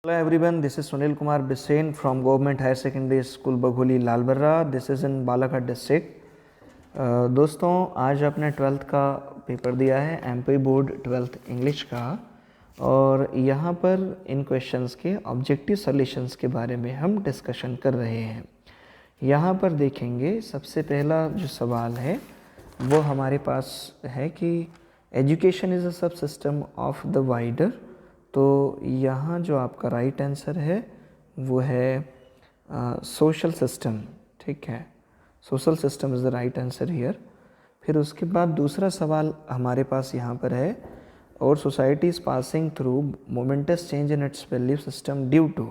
Hello everyone, this is Sunil Kumar Bisain from Government Higher Secondary School Bagholi Lalbarra. This is in Balaghat district. दोस्तों आज आपने 12th का paper दिया है एमपी बोर्ड 12th इंग्लिश का, और यहाँ पर इन क्वेश्चंस के ऑब्जेक्टिव सॉल्यूशंस के बारे में हम डिस्कशन कर रहे हैं. यहाँ पर देखेंगे सबसे पहला जो सवाल है वो हमारे पास है कि एजुकेशन इज़ अ सब सिस्टम ऑफ द वाइडर. तो यहाँ जो आपका राइट आंसर है वो है सोशल सिस्टम. ठीक है, social system is the right answer here. फिर उसके बाद दूसरा सवाल हमारे पास यहाँ पर है, और society is passing through momentous change in its value system due to.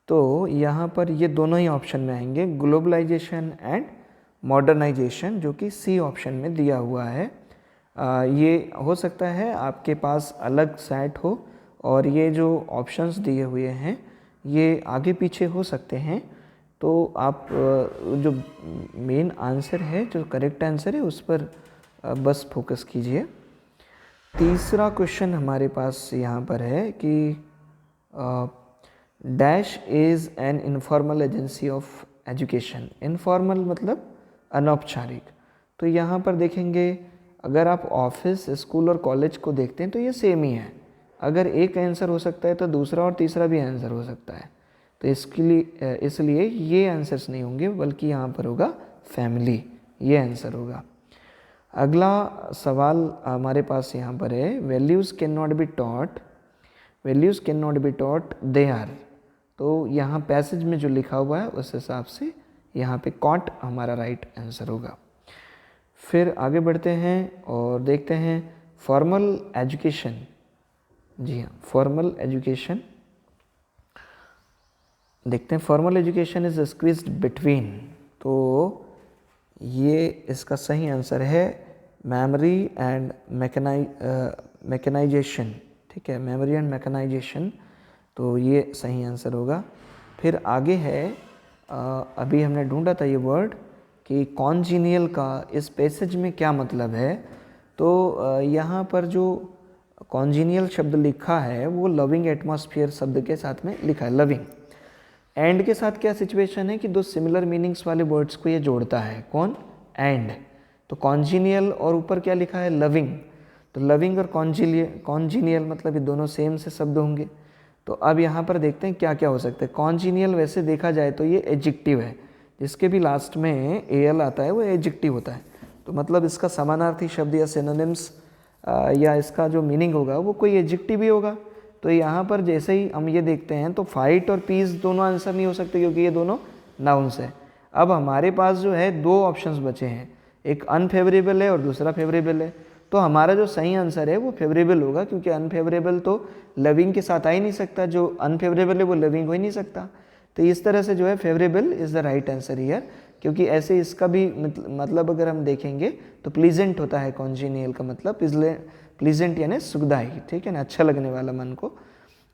तो यहाँ पर ये दोनों ही ऑप्शन में आएंगे, ग्लोबलाइजेशन एंड मॉडर्नाइजेशन, जो कि सी ऑप्शन में दिया हुआ है. ये हो सकता है आपके पास अलग सेट हो और ये जो ऑप्शंस दिए हुए हैं ये आगे पीछे हो सकते हैं. तो आप जो मेन आंसर है, जो करेक्ट आंसर है, उस पर बस फोकस कीजिए. तीसरा क्वेश्चन हमारे पास यहाँ पर है कि dash is an informal agency of education. Informal मतलब अनौपचारिक. तो यहाँ पर देखेंगे, अगर आप ऑफिस, स्कूल और कॉलेज को देखते हैं तो ये सेम ही है. अगर एक आंसर हो सकता है तो दूसरा और तीसरा भी आंसर हो सकता है. तो इसलिए ये आंसर्स नहीं होंगे, बल्कि यहाँ पर होगा फैमिली, ये आंसर होगा. अगला सवाल हमारे पास यहाँ पर है, values can not be taught, values can not be taught they are. तो यहाँ पैसेज में जो लिखा हुआ है उस हिसाब से यहाँ पे कॉट हमारा राइट आंसर होगा. फिर आगे बढ़ते हैं और देखते हैं फॉर्मल एजुकेशन. जी हाँ, फॉर्मल एजुकेशन देखते हैं. Formal education is squeezed between. तो ये इसका सही आंसर है मेमोरी एंड मैकेनाइजेशन. ठीक है, मेमोरी एंड मैकेनाइजेशन, तो ये सही आंसर होगा. फिर आगे है, अभी हमने ढूंढा था ये वर्ड कि कॉन्जीनियल का इस पैसेज में क्या मतलब है. तो यहाँ पर जो कॉन्जीनियल शब्द लिखा है वो लविंग एटमॉस्फेयर शब्द के साथ में लिखा है, लविंग. एंड के साथ क्या सिचुएशन है कि दो सिमिलर मीनिंग्स वाले वर्ड्स को ये जोड़ता है. कौन? एंड. तो कॉन्जीनियल और ऊपर क्या लिखा है? लविंग. तो लविंग और कॉन्जीनियल मतलब ये दोनों सेम से शब्द होंगे. तो अब यहाँ पर देखते हैं क्या क्या हो सकता है. कॉन्जीनियल वैसे देखा जाए तो ये एडजेक्टिव है, जिसके भी लास्ट में एल आता है वो एडजेक्टिव होता है. तो मतलब इसका समानार्थी शब्द या सिनोनिम्स या इसका जो मीनिंग होगा वो कोई एडजेक्टिव ही होगा. तो यहाँ पर जैसे ही हम ये देखते हैं तो फाइट और पीस दोनों आंसर नहीं हो सकते, क्योंकि ये दोनों नाउन्स है. अब हमारे पास जो है दो ऑप्शंस बचे हैं, एक अनफेवरेबल है और दूसरा फेवरेबल है. तो हमारा जो सही आंसर है वो फेवरेबल होगा, क्योंकि अनफेवरेबल तो लविंग के साथ आ ही नहीं सकता, जो अनफेवरेबल है वो लविंग हो ही नहीं सकता. तो इस तरह से जो है favourable is the right answer here, क्योंकि ऐसे इसका भी मतलब अगर हम देखेंगे तो प्लीजेंट होता है. कॉन्जीनियल का मतलब प्लीजेंट यानी सुखदायी. ठीक है ना, अच्छा लगने वाला मन को.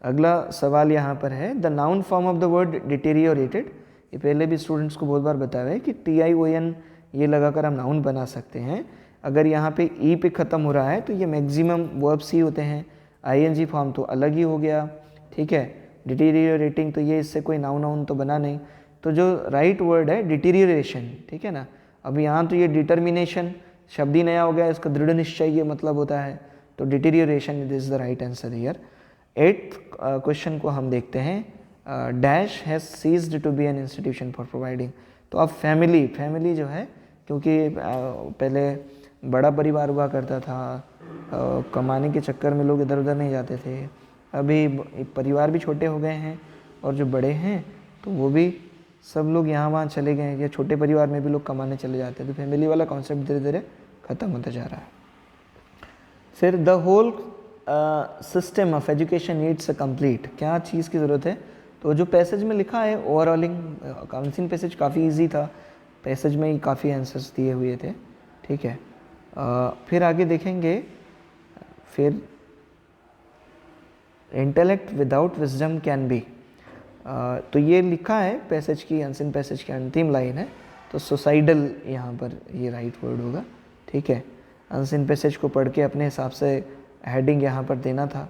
अगला सवाल यहाँ पर है, the noun form of the word deteriorated. ये पहले भी स्टूडेंट्स को बहुत बार बताया है कि TION ये लगाकर हम नाउन बना सकते हैं. अगर यहाँ पे ई पे ख़त्म हो रहा है तो ये मैक्सिमम वर्ब सी होते हैं. ING फॉर्म तो अलग ही हो गया. ठीक है, डिटेरियोरेटिंग तो ये इससे कोई नाउन तो बना नहीं. तो जो राइट वर्ड है डिटेरियोरेशन. ठीक है ना. अब यहाँ तो ये डिटर्मिनेशन शब्द ही नया हो गया, इसका दृढ़ निश्चय ये मतलब होता है. तो deterioration is the right answer here. 8th question को हम देखते हैं, dash has ceased to be an institution for providing. तो अब फैमिली जो है, क्योंकि पहले बड़ा परिवार हुआ करता था, कमाने के चक्कर में लोग इधर उधर नहीं जाते थे. अभी परिवार भी छोटे हो गए हैं और जो बड़े हैं तो वो भी सब लोग यहाँ वहाँ चले गए हैं, या छोटे परिवार में भी लोग कमाने चले जाते हैं. तो फैमिली वाला कॉन्सेप्ट धीरे धीरे ख़त्म होता जा रहा है. फिर the whole system of education needs a complete. क्या चीज़ की ज़रूरत है? तो जो पैसेज में लिखा है ओवरऑलिंग काउंसिलिंग पैसेज काफ़ी इजी था, पैसेज में ही काफ़ी आंसर्स दिए हुए थे. ठीक है, फिर आगे देखेंगे. फिर intellect without wisdom can be. तो ये लिखा है पैसेज की, अनसिन पैसेज की अंतिम लाइन है. तो सुसाइडल यहाँ पर ये राइट वर्ड होगा. ठीक है, अनसिन पैसेज को पढ़ के अपने हिसाब से हेडिंग यहाँ पर देना था.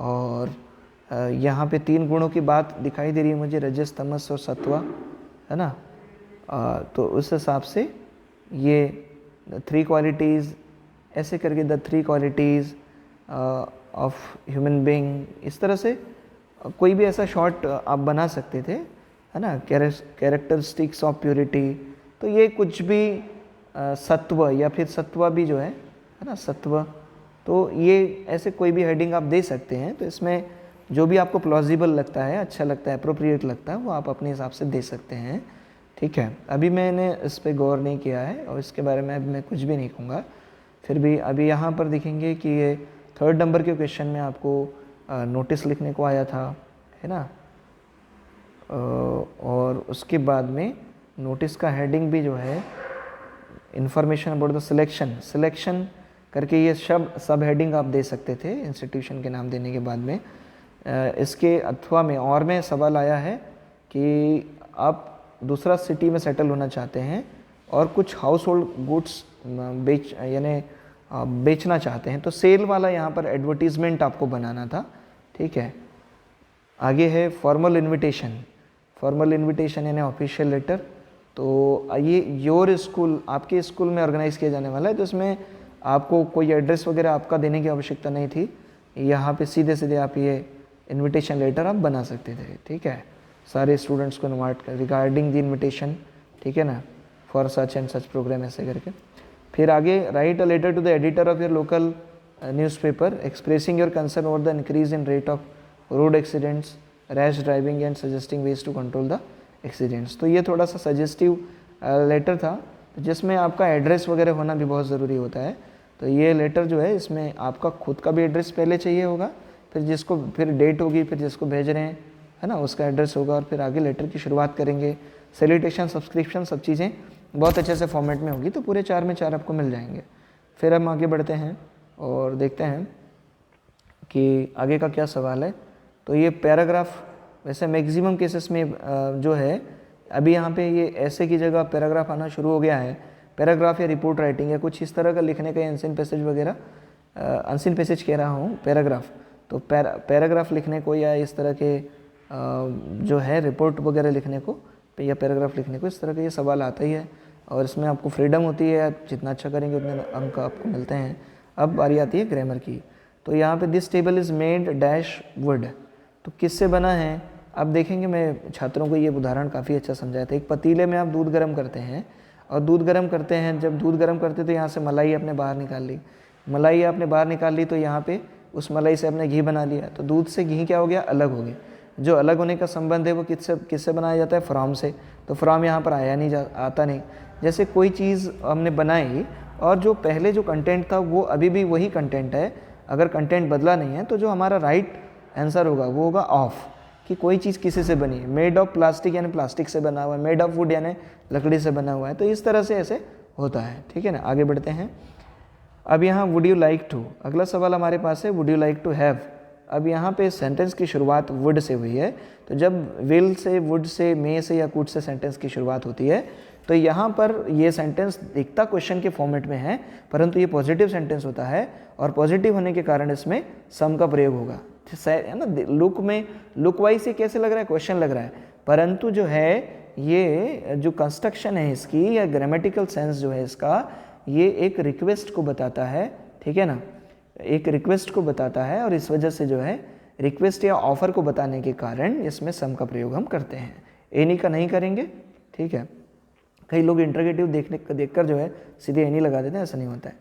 और यहाँ पे 3 गुणों की बात दिखाई दे रही है मुझे, रजस तमस और सत्वा, है ना। तो उस हिसाब से ये 3 क्वालिटीज़ ऐसे करके, the 3 qualities of human being, इस तरह से कोई भी ऐसा शॉर्ट आप बना सकते थे, है ना। कैरेक्टरिस्टिक्स ऑफ प्योरिटी, तो ये कुछ भी सत्व या फिर सत्वा भी जो है ना, सत्व, तो ये ऐसे कोई भी हेडिंग आप दे सकते हैं। तो इसमें जो भी आपको प्लॉजिबल लगता है, अच्छा लगता है, अप्रोप्रिएट लगता है, वो आप अपने हिसाब से दे सकते हैं, ठीक है। अभी मैंने इस पर गौर नहीं किया है और इसके बारे में अभी मैं कुछ भी नहीं कहूँगा। फिर भी अभी यहाँ पर देखेंगे कि ये 3rd नंबर के क्वेश्चन में आपको नोटिस लिखने को आया था, है ना। और उसके बाद में नोटिस का हेडिंग भी जो है इंफॉर्मेशन अबाउट द सिलेक्शन करके ये सब हेडिंग आप दे सकते थे इंस्टीट्यूशन के नाम देने के बाद में। इसके अथवा में और में सवाल आया है कि आप दूसरा सिटी में सेटल होना चाहते हैं और कुछ हाउस होल्ड गुड्स बेचना चाहते हैं, तो सेल वाला यहाँ पर एडवर्टीज़मेंट आपको बनाना था, ठीक है। आगे है फॉर्मल इनविटेशन यानी ऑफिशियल लेटर। तो ये योर स्कूल, आपके स्कूल में ऑर्गेनाइज़ किया जाने वाला है, तो इसमें आपको कोई एड्रेस वगैरह आपका देने की आवश्यकता नहीं थी। यहाँ पे सीधे सीधे आप ये इनविटेशन लेटर आप बना सकते थे, ठीक है। सारे स्टूडेंट्स को इन्वाइट कर रिगार्डिंग द इनविटेशन, ठीक है ना, for such and such programme, ऐसे करके। फिर आगे write a letter to the editor of your local newspaper expressing your concern over the increase in rate of road accidents, rash driving and suggesting ways to control the accidents. तो ये थोड़ा सा suggestive letter था, जिसमें आपका address वगैरह होना भी बहुत ज़रूरी होता है। तो ये लेटर जो है, इसमें आपका खुद का भी एड्रेस पहले चाहिए होगा, फिर डेट होगी, फिर जिसको भेज रहे हैं, है ना, उसका एड्रेस होगा, और फिर आगे लेटर की शुरुआत करेंगे। सैल्यूटेशन, सब्सक्रिप्शन, सब चीज़ें बहुत अच्छे से फॉर्मेट में होगी, तो पूरे 4 में 4 आपको मिल जाएंगे। फिर हम आगे बढ़ते हैं और देखते हैं कि आगे का क्या सवाल है। तो ये पैराग्राफ, वैसे मैक्सिमम केसेस में जो है अभी यहाँ पे ये ऐसे की जगह पैराग्राफ आना शुरू हो गया है। पैराग्राफ या रिपोर्ट राइटिंग या कुछ इस तरह का लिखने का, अनसीन पैसेज वगैरह, अनसीन पैसेज कह रहा हूँ, पैराग्राफ। तो पैराग्राफ लिखने को या इस तरह के जो है रिपोर्ट वगैरह लिखने को या पैराग्राफ लिखने को, इस तरह के ये सवाल आता ही है। और इसमें आपको फ्रीडम होती है, आप जितना अच्छा करेंगे उतने अंक आपको मिलते हैं। अब बारी आती है ग्रामर की। तो यहाँ पे this table is made dash would, तो किससे बना है अब देखेंगे। मैं छात्रों को ये उदाहरण काफ़ी अच्छा समझाया था। एक पतीले में आप दूध गर्म करते हैं, और दूध गर्म करते हैं, जब दूध गर्म करते तो यहाँ से मलाई आपने बाहर निकाल ली, मलाई आपने बाहर निकाल ली, तो यहाँ पे उस मलाई से आपने घी बना लिया, तो दूध से घी क्या हो गया, अलग हो गया। जो अलग होने का संबंध है वो किससे बनाया जाता है, फ्रॉम से। तो फ्रॉम यहाँ पर आता नहीं। जैसे कोई चीज़ हमने बनाई और जो पहले जो कंटेंट था वो अभी भी वही कंटेंट है, अगर कंटेंट बदला नहीं है, तो जो हमारा राइट आंसर होगा वो होगा ऑफ, कि कोई चीज़ किसी से बनी है। मेड ऑफ प्लास्टिक यानी प्लास्टिक से बना हुआ है, मेड ऑफ वुड यानी लकड़ी से बना हुआ है। तो इस तरह से ऐसे होता है, ठीक है ना। आगे बढ़ते हैं। अब यहाँ वुड यू लाइक टू, अगला सवाल हमारे पास है would you like to have. अब यहाँ पे सेंटेंस की शुरुआत वुड से हुई है, तो जब विल से, वुड से, मे से या कुड से सेंटेंस की शुरुआत होती है, तो यहाँ पर ये सेंटेंस दिखता क्वेश्चन के फॉर्मेट में है, परंतु ये पॉजिटिव सेंटेंस होता है, और पॉजिटिव होने के कारण इसमें सम का प्रयोग होगा, है ना। लुक वाइज ये कैसे लग रहा है, क्वेश्चन लग रहा है, परंतु जो है ये जो कंस्ट्रक्शन है इसकी, या ग्रामेटिकल सेंस जो है इसका, ये एक रिक्वेस्ट को बताता है, ठीक है ना, एक रिक्वेस्ट को बताता है। और इस वजह से जो है रिक्वेस्ट या ऑफर को बताने के कारण इसमें सम का प्रयोग हम करते हैं, एनी का नहीं करेंगे, ठीक है। कई लोग इंटरोगेटिव देखकर जो है सीधे एनी लगा देते हैं, ऐसा नहीं होता है।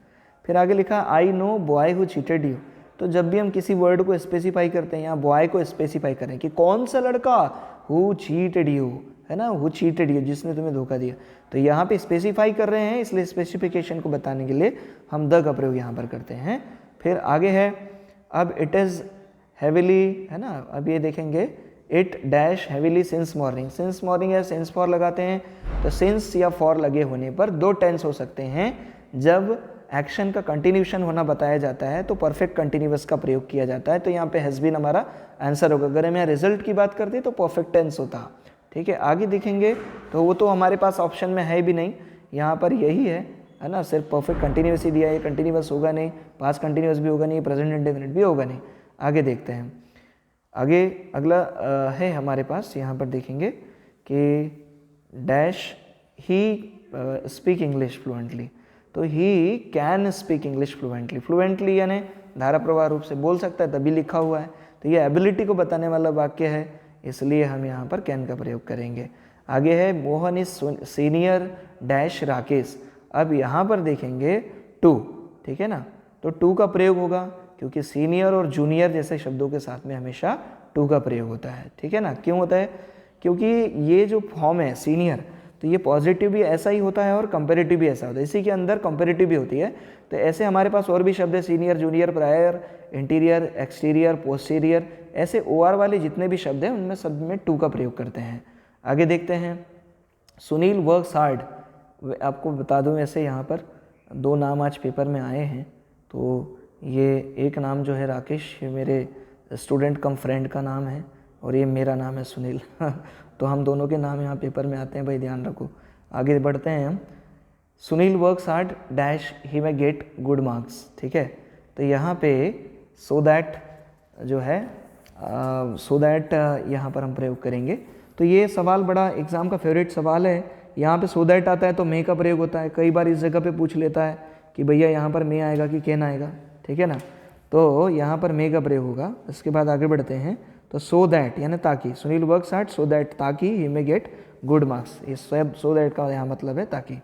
फिर आगे लिखा I know boy who cheated you. तो जब भी हम किसी वर्ड को स्पेसिफाई करते हैं, यहाँ बॉय को स्पेसिफाई करें कि कौन सा लड़का, हु चीटेड यू, है ना, हु चीटेड यू, जिसने तुम्हें धोखा दिया। तो यहाँ पे स्पेसिफाई कर रहे हैं, इसलिए स्पेसिफिकेशन को बताने के लिए हम द का प्रयोग यहाँ पर करते हैं। फिर आगे है अब इट इज़ हैविली, है ना। अब ये देखेंगे it dash heavily since morning. Since morning या सिंस फॉर लगाते हैं, तो सिंस या फॉर लगे होने पर 2 टेंस हो सकते हैं। जब एक्शन का कंटिन्यूशन होना बताया जाता है तो परफेक्ट कंटिन्यूअस का प्रयोग किया जाता है, तो यहाँ पे हैज़ बीन हमारा आंसर होगा। अगर हम यहाँ रिजल्ट की बात करते तो परफेक्ट टेंस होता, ठीक है। आगे देखेंगे तो वो तो हमारे पास ऑप्शन में है भी नहीं, यहाँ पर यही है ना, सिर्फ परफेक्ट कंटिन्यूअस ही दिया है। कंटिन्यूअस होगा नहीं, पास्ट कंटिन्यूअस भी होगा नहीं, प्रेजेंट इंडेफिनिट भी होगा नहीं। आगे देखते हैं। आगे अगला है हमारे पास, यहाँ पर देखेंगे कि dash he speak English fluently. तो he can speak English fluently, fluently यानी धारा प्रवाह रूप से बोल सकता है, तभी लिखा हुआ है। तो ये एबिलिटी को बताने वाला वाक्य है, इसलिए हम यहाँ पर कैन का प्रयोग करेंगे। आगे है Mohan is senior dash Rakesh. अब यहाँ पर देखेंगे टू, ठीक है ना, तो टू का प्रयोग होगा क्योंकि सीनियर और जूनियर जैसे शब्दों के साथ में हमेशा टू का प्रयोग होता है, ठीक है ना। क्यों होता है? क्योंकि ये जो फॉर्म है सीनियर, तो ये पॉजिटिव भी ऐसा ही होता है और कंपेरेटिव भी ऐसा होता है, इसी के अंदर कंपेरेटिव भी होती है। तो ऐसे हमारे पास और भी शब्द है, senior, junior, prior, interior, exterior, posterior, ऐसे OR वाले जितने भी शब्द हैं उनमें सब में टू का प्रयोग करते हैं। आगे देखते हैं, सुनील वर्क्स हार्ड। आपको बता दूं ऐसे यहाँ पर 2 नाम आज पेपर में आए हैं। तो ये एक नाम जो है राकेश, ये मेरे स्टूडेंट कम फ्रेंड का नाम है, और ये मेरा नाम है सुनील तो हम दोनों के नाम यहाँ पेपर में आते हैं भाई, ध्यान रखो। आगे बढ़ते हैं हम, सुनील वर्क्स हार्ड डैश ही में गेट गुड मार्क्स, ठीक है। तो यहाँ पे सो दैट जो है सो दैट यहाँ पर हम प्रयोग करेंगे। तो ये सवाल बड़ा एग्ज़ाम का फेवरेट सवाल है। यहाँ पे सो दैट आता है तो मे का प्रयोग होता है, कई बार इस जगह पे पूछ लेता है कि भैया यहाँ पर मे आएगा कि कैन आएगा, ठीक है ना। तो यहाँ पर मे का प्रयोग होगा। इसके बाद आगे बढ़ते हैं, तो सो दैट यानी ताकि, Sunil works hard so that ताकि ही मे गेट गुड मार्क्स, ये सब सो दैट का यहाँ मतलब है ताकि।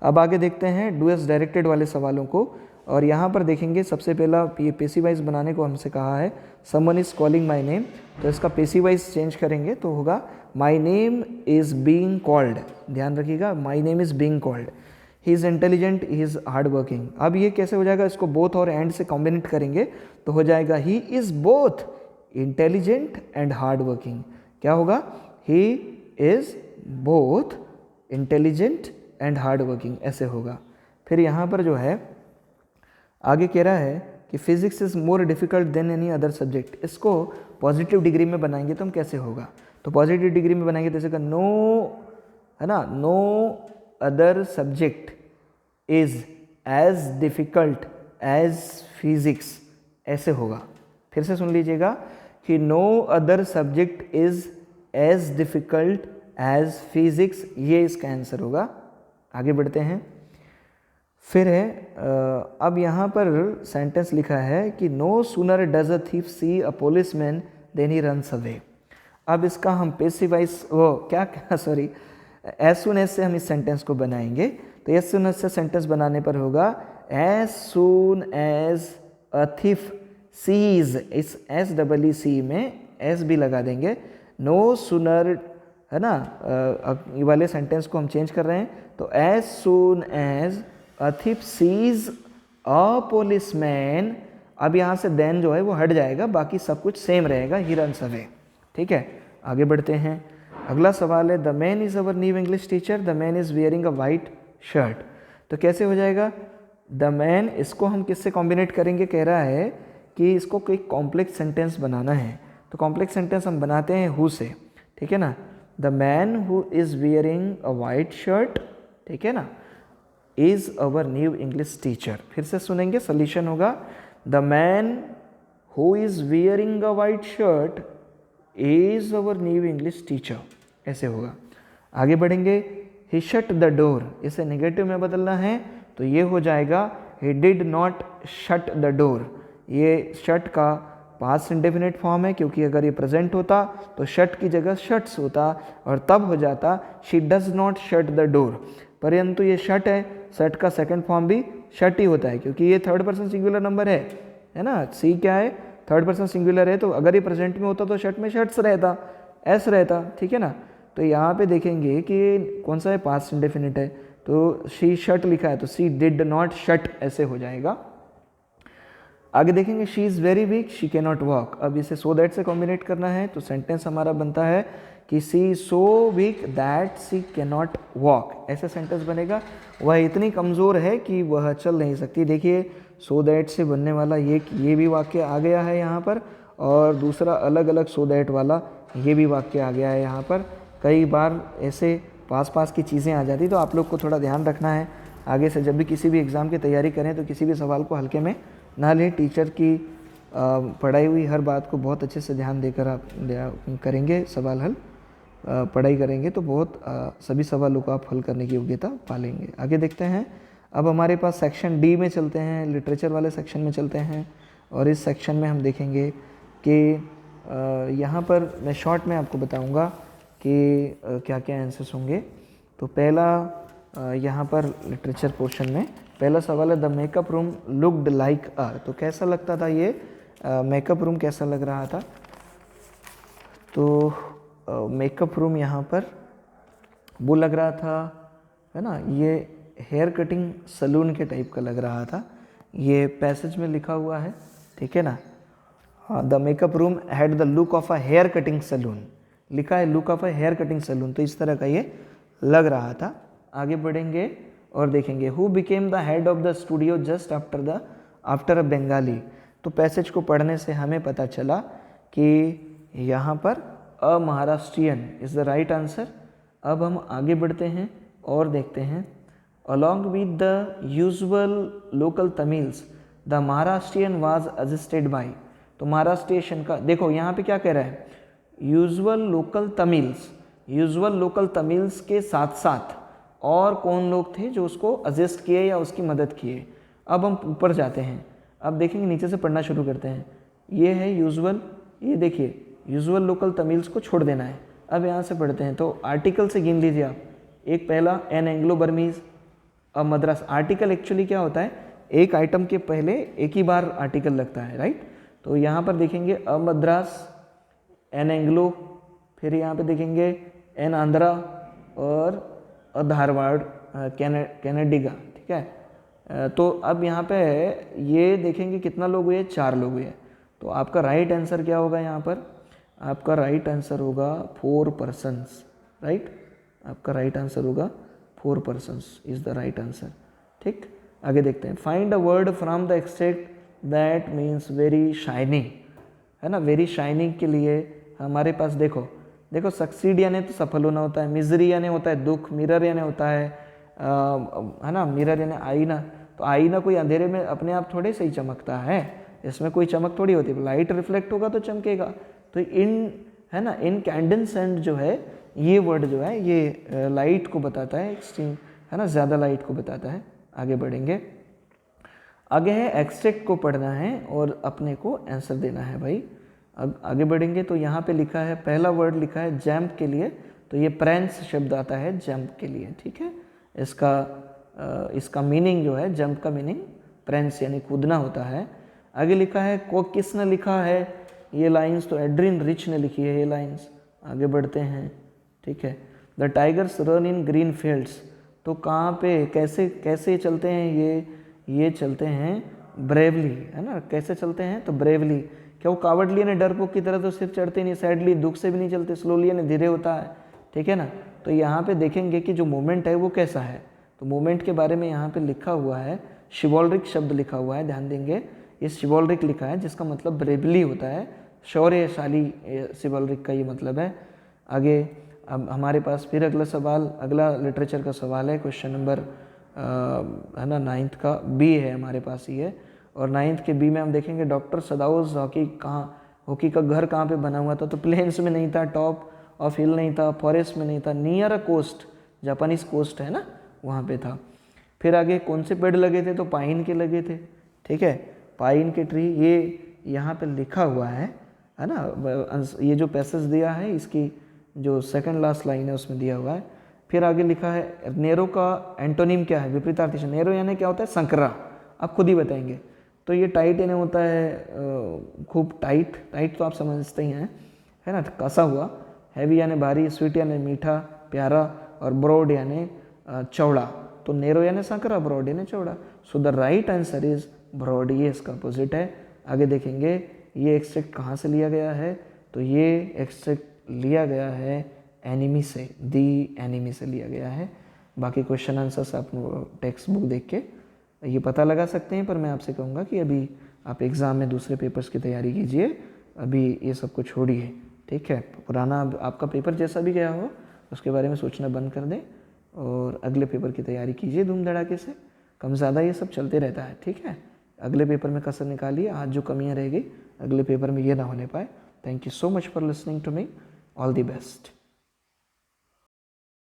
अब आगे देखते हैं डू एस डायरेक्टेड वाले सवालों को, और यहाँ पर देखेंगे सबसे पहला ये पेसी वाइज बनाने को हमसे कहा है, someone is calling my name. तो इसका पेसी वाइज चेंज करेंगे तो होगा my name is being called, ध्यान रखिएगा, my name is being called, he is intelligent, he is hard working. अब ये कैसे हो जाएगा, इसको बोथ और एंड से कॉम्बिनेट करेंगे तो हो जाएगा he is both intelligent and hard working. क्या होगा, he is both intelligent and hard working, ऐसे होगा। फिर यहाँ पर जो है आगे कह रहा है कि physics is more difficult than any other subject. इसको पॉजिटिव डिग्री में बनाएंगे तो हम कैसे होगा, तो पॉजिटिव डिग्री में बनाएंगे तो जैसे नो, है ना, no other subject is as difficult as physics, ऐसे होगा। फिर से सुन लीजिएगा कि no other subject is as difficult as physics, ये इसका आंसर होगा। आगे बढ़ते हैं, फिर है अब यहाँ पर सेंटेंस लिखा है कि no sooner does a thief see a policeman than he runs away. अब इसका हम passive wise sorry as soon as से हम इस सेंटेंस को बनाएंगे। तो एज सुन एज से सेंटेंस बनाने पर होगा as soon as a thief sees, इस SEEC में एस भी लगा देंगे। नो सूनर, है ना, ये वाले सेंटेंस को हम चेंज कर रहे हैं तो as soon as a thief sees a policeman. अब यहाँ से देन जो है वो हट जाएगा, बाकी सब कुछ सेम रहेगा, ही रन्स अवे, ठीक है। आगे बढ़ते हैं, अगला सवाल है the man is our new English teacher, the man is wearing a white shirt. तो कैसे हो जाएगा, द मैन, इसको हम किससे कॉम्बिनेट करेंगे, कह रहा है कि इसको कोई कॉम्प्लेक्स सेंटेंस बनाना है। तो कॉम्प्लेक्स सेंटेंस हम बनाते हैं हु से, ठीक है ना। The man who is wearing a white shirt, ठीक है ना, is our new English teacher. फिर से सुनेंगे, सोल्यूशन होगा the man who is wearing a white shirt is our new English teacher, ऐसे होगा। आगे बढ़ेंगे, ही शट द डोर, इसे नेगेटिव में बदलना है तो ये हो जाएगा he did not shut the door. ये शट का पास्ट इंडेफिनिट फॉर्म है, क्योंकि अगर ये प्रेजेंट होता तो शट की जगह शट्स होता और तब हो जाता she does not shut the door. परंतु ये शट है, शट का सेकंड फॉर्म भी शट ही होता है, क्योंकि ये थर्ड पर्सन सिंगुलर नंबर है ना। सी क्या है, थर्ड पर्सन सिंगुलर है, तो अगर ये प्रेजेंट में होता तो शट में शट्स रहता, एस रहता, ठीक है ना। तो यहाँ पे देखेंगे कि कौन सा है, पास्ट इंडेफिनिट है, तो शी शट लिखा है तो शी डिड नॉट शट, ऐसे हो जाएगा। आगे देखेंगे she is very weak she can not walk. अब इसे सो दैट से कॉम्बिनेट करना है तो सेंटेंस हमारा बनता है कि she is so weak that she can not walk, ऐसा सेंटेंस बनेगा। वह इतनी कमज़ोर है कि वह चल नहीं सकती। देखिए सो दैट से बनने वाला ये भी वाक्य आ गया है यहाँ पर, और दूसरा अलग अलग सो दैट वाला ये भी वाक्य आ गया है यहाँ पर। कई बार ऐसे पास की चीज़ें आ जाती, तो आप लोग को थोड़ा ध्यान रखना है आगे से जब भी किसी भी एग्ज़ाम की तैयारी करें तो किसी भी सवाल को हल्के में ना लें। टीचर की पढ़ाई हुई हर बात को बहुत अच्छे से ध्यान देकर आप करेंगे सवाल हल, पढ़ाई करेंगे तो बहुत सभी सवालों को आप हल करने की योग्यता पालेंगे। आगे देखते हैं, अब हमारे पास सेक्शन डी में चलते हैं, लिटरेचर वाले सेक्शन में चलते हैं। और इस सेक्शन में हम देखेंगे कि यहाँ पर मैं शॉर्ट में आपको बताऊँगा कि क्या क्या आंसर्स होंगे। तो पहला यहाँ पर लिटरेचर पोर्शन में पहला सवाल है, the makeup room looked like अ। तो कैसा लगता था ये मेकअप रूम, कैसा लग रहा था? तो मेकअप रूम यहाँ पर वो लग रहा था, है ना, ये हेयर कटिंग सलून के टाइप का लग रहा था। ये पैसेज में लिखा हुआ है, ठीक है ना। The makeup room had the look of a hair cutting saloon, लिखा है look of a hair cutting saloon, तो इस तरह का ये लग रहा था। आगे बढ़ेंगे और देखेंगे, who became the head of the studio just after a Bengali. तो पैसेज को पढ़ने से हमें पता चला कि यहाँ पर a Maharashtrian is the right answer. अब हम आगे बढ़ते हैं और देखते हैं, along with the usual local Tamils the Maharashtrian was assisted by. तो महाराष्ट्रियन का देखो यहाँ पे क्या कह रहा है, यूजुअल लोकल तमिल्स के साथ साथ और कौन लोग थे जो उसको असिस्ट किए या उसकी मदद किए। अब हम ऊपर जाते हैं, अब देखेंगे नीचे से पढ़ना शुरू करते हैं। ये है यूजुअल, ये देखिए यूजुअल लोकल तमिल्स को छोड़ देना है। अब यहाँ से पढ़ते हैं, तो आर्टिकल से गिन लीजिए आप। एक पहला an Anglo Burmese a Madras. Article actually क्या होता है, एक आइटम के पहले एक ही बार आर्टिकल लगता है, राइट। तो यहाँ पर देखेंगे अ मद्रास, एन एंग्लो, फिर यहाँ पे देखेंगे एन आंध्रा और अ धारवाड़ कैनेडिगा, ठीक है। तो अब यहाँ पे ये देखेंगे कितना लोग हुए, 4 लोग हुए। तो आपका राइट आंसर क्या होगा यहाँ पर, आपका राइट आंसर होगा 4 पर्सन्स, राइट। आपका राइट आंसर होगा 4 persons is the right answer, ठीक। आगे देखते हैं, find a word from the extract that means very shining, है ना। वेरी शाइनिंग के लिए हमारे पास देखो सक्सीड यानी तो सफल होना होता है, मिजरी यानी होता है दुख, मिरर यानी होता है ना, मिरर यानी आईना। तो आईना कोई अंधेरे में अपने आप थोड़े से ही चमकता है, इसमें कोई चमक थोड़ी होती है, लाइट रिफ्लेक्ट होगा तो चमकेगा। तो है ना, इनकैंडेसेंट जो है ये वर्ड जो है ये लाइट को बताता है, एक्सट्रीम, है ना, ज़्यादा लाइट को बताता है। आगे बढ़ेंगे, आगे है एक्सट्रैक्ट को पढ़ना है और अपने को आंसर देना है भाई। अब आगे बढ़ेंगे तो यहाँ पे लिखा है, पहला वर्ड लिखा है जंप के लिए, तो ये प्रेंस शब्द आता है जंप के लिए, ठीक है। इसका मीनिंग जो है, जंप का मीनिंग प्रेंस यानी कूदना होता है। आगे लिखा है, को किसने लिखा है ये लाइंस, तो एड्रिन रिच ने लिखी है ये लाइंस। आगे बढ़ते हैं, ठीक है। The tigers run in green fields, तो कहाँ पे कैसे चलते हैं ये चलते हैं ब्रेवली, है ना। कैसे चलते हैं, तो ब्रेवली। क्या वो कावड़ली ने डरपोक की तरह तो सिर्फ चढ़ते नहीं, सैडली दुख से भी नहीं चलते, स्लोली ने धीरे होता है, ठीक है ना। तो यहाँ पे देखेंगे कि जो मूवमेंट है वो कैसा है। तो मूवमेंट के बारे में यहाँ पे लिखा हुआ है, शिवॉल्रिक शब्द लिखा हुआ है, ध्यान देंगे। ये शिवॉल्रिक लिखा है जिसका मतलब ब्रेवली होता है, शौर्यशाली, शिवॉल्रिक का ये मतलब है। आगे अब हमारे पास फिर अगला सवाल, अगला लिटरेचर का सवाल है, क्वेश्चन नंबर है ना 9th का बी है हमारे पास ये। और 9th के बी में हम देखेंगे, डॉक्टर सदाउस हॉकी का घर कहाँ पे बना हुआ था, तो प्लेन्स में नहीं था, टॉप ऑफ हिल नहीं था, फॉरेस्ट में नहीं था, near a coast, Japanese coast है ना वहाँ पे था। फिर आगे कौन से पेड़ लगे थे, तो पाइन के लगे थे, ठीक है, पाइन के ट्री, ये यहाँ पे लिखा हुआ है ना। ये जो पैसेज दिया है इसकी जो सेकंड लास्ट लाइन है उसमें दिया हुआ है। फिर आगे लिखा है, नेरो का एंटोनिम क्या है, विपरीतार्थी शब्द। नेरो यानी क्या होता है, संकरा, आप खुद ही बताएंगे। तो ये टाइट यानी होता है खूब टाइट तो आप समझते ही हैं, है ना, कसा हुआ। हैवी यानी भारी, स्वीट यानी मीठा प्यारा, और ब्रॉड यानी चौड़ा। तो नेरो यानी संकरा, ब्रॉड यानी चौड़ा। So the right answer is broad, ये इसका अपोजिट है। आगे देखेंगे ये एक्सट्रैक्ट कहाँ से लिया गया है, तो ये एक्सट्रैक्ट लिया गया है एनिमी से, दी एनिमी से लिया गया है। बाकी क्वेश्चन आंसर्स आप टेक्स्ट बुक देख के ये पता लगा सकते हैं, पर मैं आपसे कहूँगा कि अभी आप एग्ज़ाम में दूसरे पेपर्स की तैयारी कीजिए, अभी ये सब को छोड़िए, ठीक है। पुराना आपका पेपर जैसा भी गया हो उसके बारे में सोचना बंद कर दें और अगले पेपर की तैयारी कीजिए धूम धड़ाके से। कम ज़्यादा ये सब चलते रहता है, ठीक है। अगले पेपर में कसर निकालिए, आज जो कमियाँ रहेगी अगले पेपर में ये ना होने पाए। Thank you so much for listening to me. All the best.